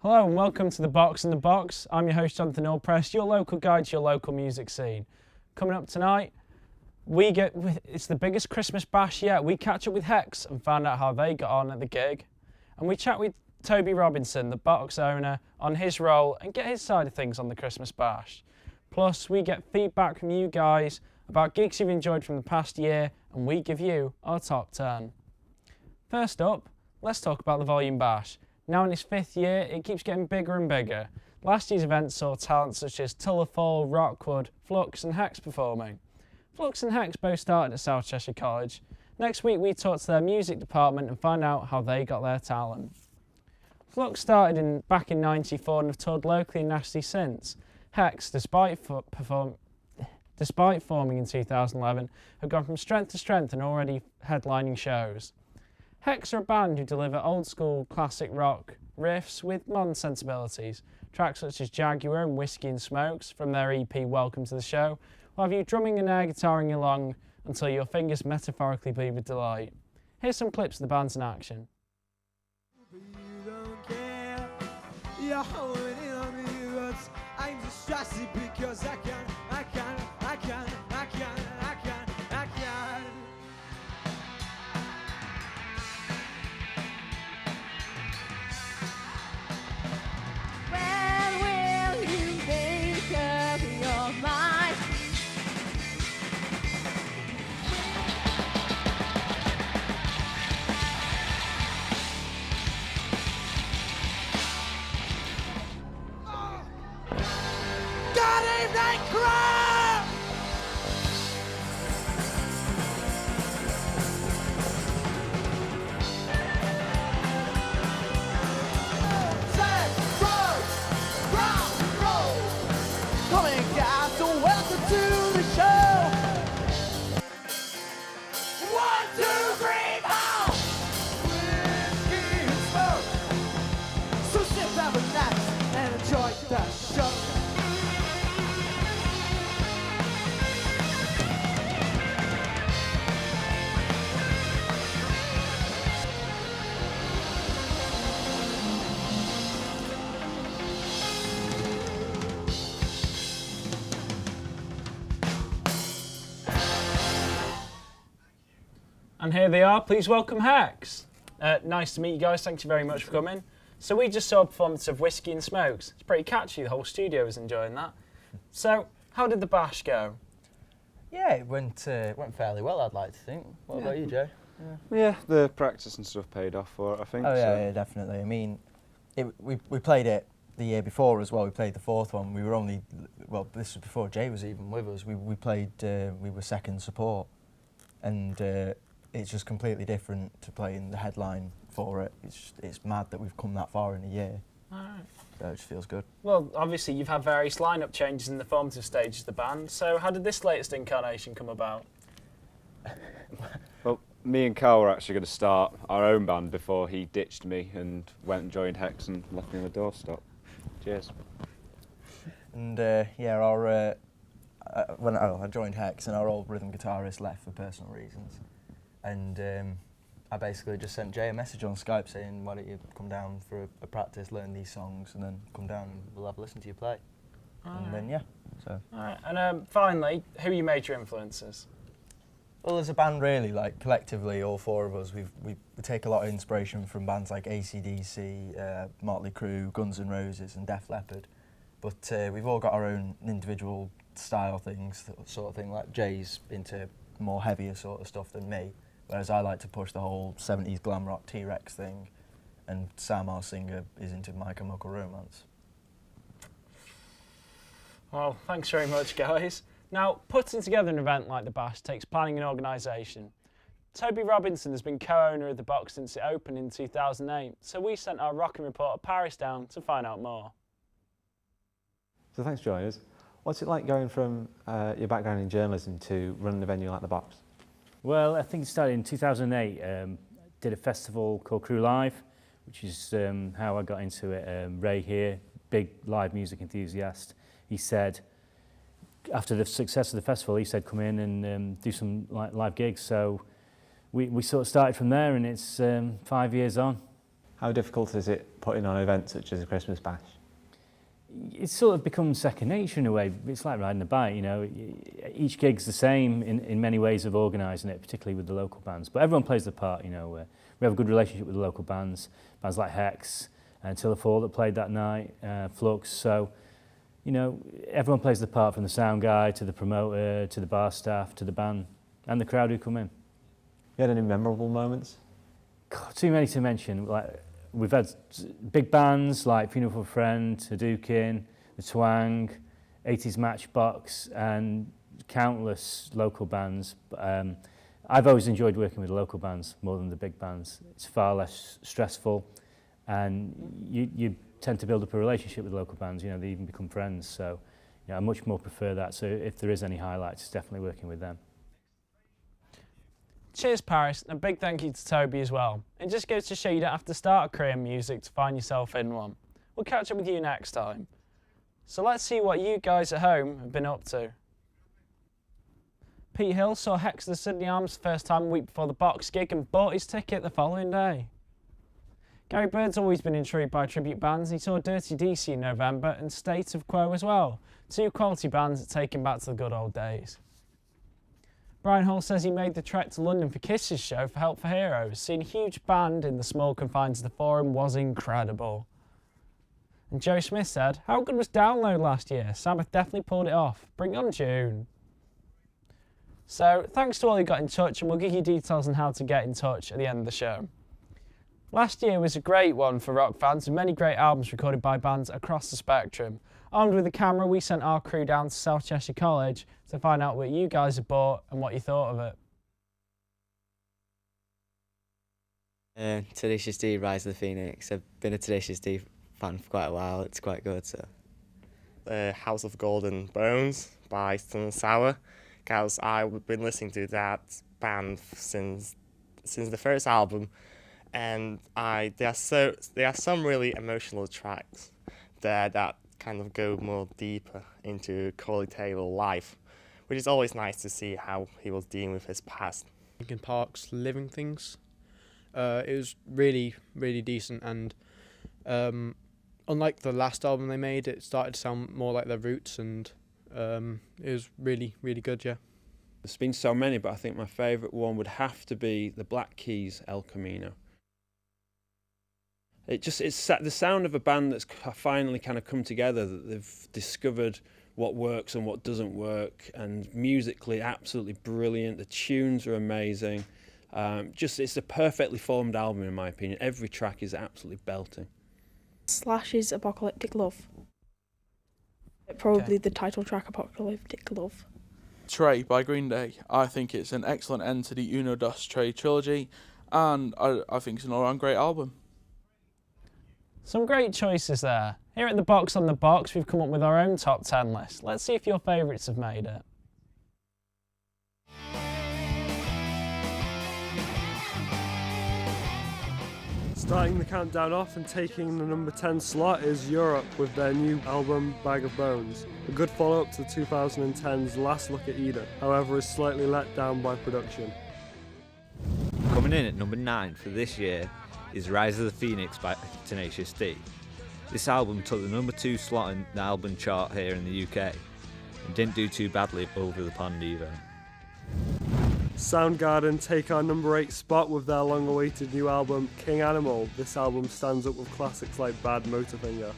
Hello and welcome to The Box in the Box. I'm your host Jonathan Allpress, your local guide to your local music scene. Coming up tonight, it's the biggest Christmas bash yet. We catch up with Hex and find out how they got on at the gig. And we chat with Toby Robinson, the Box owner, on his role and get his side of things on the Christmas bash. Plus, we get feedback from you guys about gigs you've enjoyed from the past year and we give you our top 10. First up, let's talk about the Volume Bash. Now in its 5th year, it keeps getting bigger and bigger. Last year's event saw talent such as Tullafall, Rockwood, Flux and Hex performing. Flux and Hex both started at South Cheshire College. Next week we talk to their music department and find out how they got their talent. Flux started back in '94 and have toured locally and nationally since. Hex, despite forming in 2011, have gone from strength to strength and already headlining shows. Hex are a band who deliver old-school classic rock riffs with modern sensibilities. Tracks such as Jaguar and Whiskey and Smokes from their EP Welcome to the Show will have you drumming and air guitaring along until your fingers metaphorically bleed with delight. Here's some clips of the bands in action. You're holding in on me, but I'm distracted because I can. When will you make up your mind? Good evening, crowd! Set, rock and roll. Coming guys, so welcome to the show. 1, 2, 3, pow! Whiskey and smoke. So sit back, relax, and enjoy the show. And here they are, please welcome Hex. Nice to meet you guys, thank you very much for coming. So we just saw a performance of Whiskey and Smokes. It's pretty catchy, the whole studio was enjoying that. So, how did the bash go? Yeah, it went fairly well, I'd like to think. What about you, Joe? Yeah, the practice and stuff paid off for it, I think. Oh yeah, so. yeah, definitely. I mean, we played it the year before as well. We played the 4th one. We were only, well, this was before Jay was even with us. We were second support, and it's just completely different to playing the headline for it. It's mad that we've come that far in a year. Alright. So it just feels good. Well, obviously you've had various lineup changes in the formative stages of the band, so how did this latest incarnation come about? Well, me and Carl were actually going to start our own band before he ditched me and went and joined Hex and left me on the doorstep. Cheers. And yeah, I joined Hex, and our old rhythm guitarist left for personal reasons. And I basically just sent Jay a message on Skype saying, why don't you come down for a practice, learn these songs, and then come down and we'll have a listen to you play. And then, yeah, so. Alright, and finally, who are your major influences? Well, as a band really, like collectively, all 4 of us, we take a lot of inspiration from bands like AC/DC, Motley Crue, Guns N' Roses and Def Leppard. But we've all got our own individual style things, sort of thing, like Jay's into more heavier sort of stuff than me. Whereas I like to push the whole 70s glam rock T-Rex thing, and Sam, our singer, is into My Chemical Romance. Well, thanks very much, guys. Now, putting together an event like the Bash takes planning and organisation. Toby Robinson has been co-owner of the Box since it opened in 2008, so we sent our rocking reporter Paris down to find out more. So thanks for joining us. What's it like going from your background in journalism to running a venue like the Box? Well, I think it started in 2008. Did a festival called Crew Live, which is how I got into it. Ray here, big live music enthusiast, he said, after the success of the festival, he said come in and do some live gigs. So we sort of started from there, and it's 5 years on. How difficult is it putting on events such as a Christmas bash? It's sort of become second nature in a way. It's like riding a bike, you know. Each gig's the same in many ways of organising it, particularly with the local bands. But everyone plays their part, you know. We have a good relationship with the local bands like Hex and Till the Fall that played that night, Flux. So, you know, everyone plays their part, from the sound guy to the promoter to the bar staff to the band and the crowd who come in. You had any memorable moments? God, too many to mention. Like, we've had big bands like Funeral for a Friend, Hadouken, The Twang, 80s Matchbox, and countless local bands. I've always enjoyed working with local bands more than the big bands. It's far less stressful, and you tend to build up a relationship with local bands. You know, they even become friends. So, you know, I much more prefer that. So if there is any highlights, it's definitely working with them. Cheers, Paris, and a big thank you to Toby as well. It just goes to show you don't have to start a career in music to find yourself in one. We'll catch up with you next time. So let's see what you guys at home have been up to. Pete Hill saw Hex at the Sydney Arms first time a week before the Box gig and bought his ticket the following day. Gary Bird's always been intrigued by tribute bands. He saw Dirty DC in November and State of Quo as well. Two quality bands that take him back to the good old days. Brian Hall says he made the trek to London for Kiss's show for Help for Heroes. Seeing a huge band in the small confines of the Forum was incredible. And Joe Smith said, how good was Download last year? Sabbath definitely pulled it off. Bring on June. So thanks to all who got in touch, and we'll give you details on how to get in touch at the end of the show. Last year was a great one for rock fans with many great albums recorded by bands across the spectrum. Armed with a camera, we sent our crew down to South Cheshire College to find out what you guys have bought and what you thought of it. Tenacious D, Rise of the Phoenix. I've been a Tenacious D fan for quite a while. It's quite good. So, House of Golden Bones by Stone Sour, because I've been listening to that band since the first album, and there are some really emotional tracks there that kind of go more deeper into Corey Taylor's life, which is always nice to see how he was dealing with his past. Linkin Park's Living Things. It was really, really decent, and unlike the last album they made, it started to sound more like their roots, and it was really, really good, yeah. There's been so many, but I think my favourite one would have to be the Black Keys' El Camino. It's the sound of a band that's finally kind of come together, that they've discovered what works and what doesn't work, and musically absolutely brilliant. The tunes are amazing. It's a perfectly formed album in my opinion. Every track is absolutely belting. Slash's Apocalyptic Love. Probably the title track, Apocalyptic Love. Trey by Green Day. I think it's an excellent end to the Uno Dos Trey trilogy, and I think it's an all-round great album. Some great choices there. Here at the Box on the Box, we've come up with our own top 10 list. Let's see if your favourites have made it. Starting the countdown off and taking the number 10 slot is Europe with their new album Bag of Bones. A good follow-up to 2010's Last Look at Eden, however is slightly let down by production. Coming in at number 9 for this year is Rise of the Phoenix by Tenacious D. This album took the number 2 slot in the album chart here in the UK and didn't do too badly over the pond either. Soundgarden take our number 8 spot with their long-awaited new album King Animal. This album stands up with classics like Bad Motorfinger.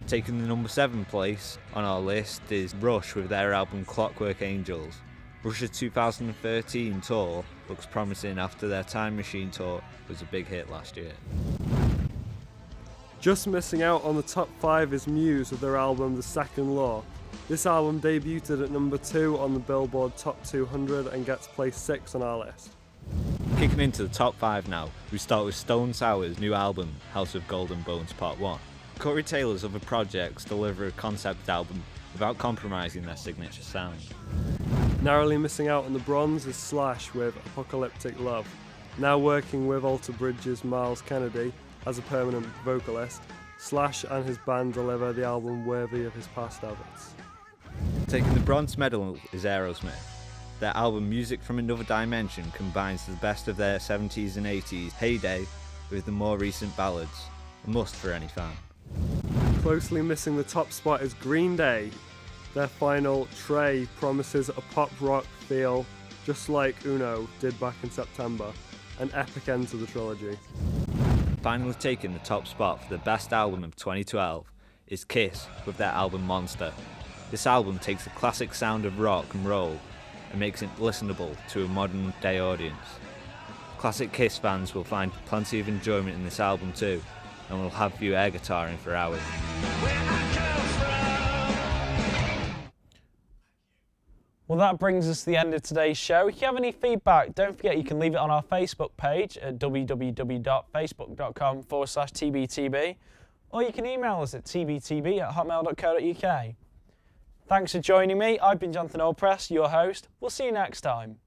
Taking the number 7 place on our list is Rush with their album Clockwork Angels. Rush's 2013 tour looks promising after their Time Machine tour was a big hit last year. Just missing out on the top 5 is Muse with their album The Second Law. This album debuted at number 2 on the Billboard Top 200 and gets placed 6 on our list. Kicking into the top 5 now, we start with Stone Sour's new album House of Golden Bones Part 1. Corey Taylor's other projects deliver a concept album without compromising their signature sound. Narrowly missing out on the bronze is Slash with Apocalyptic Love. Now working with Alter Bridge's Miles Kennedy as a permanent vocalist, Slash and his band deliver the album worthy of his past efforts. Taking the bronze medal is Aerosmith. Their album Music from Another Dimension combines the best of their 70s and 80s heyday with the more recent ballads, a must for any fan. Closely missing the top spot is Green Day. Their final, Trey, promises a pop rock feel just like Uno did back in September, an epic end to the trilogy. Finally taking the top spot for the best album of 2012 is Kiss with their album Monster. This album takes the classic sound of rock and roll and makes it listenable to a modern day audience. Classic Kiss fans will find plenty of enjoyment in this album too, and will have you air guitaring for hours. Well, that brings us to the end of today's show. If you have any feedback, don't forget you can leave it on our Facebook page at www.facebook.com/tbtb, or you can email us at tbtb@hotmail.co.uk. Thanks for joining me. I've been Jonathan Allpress, your host. We'll see you next time.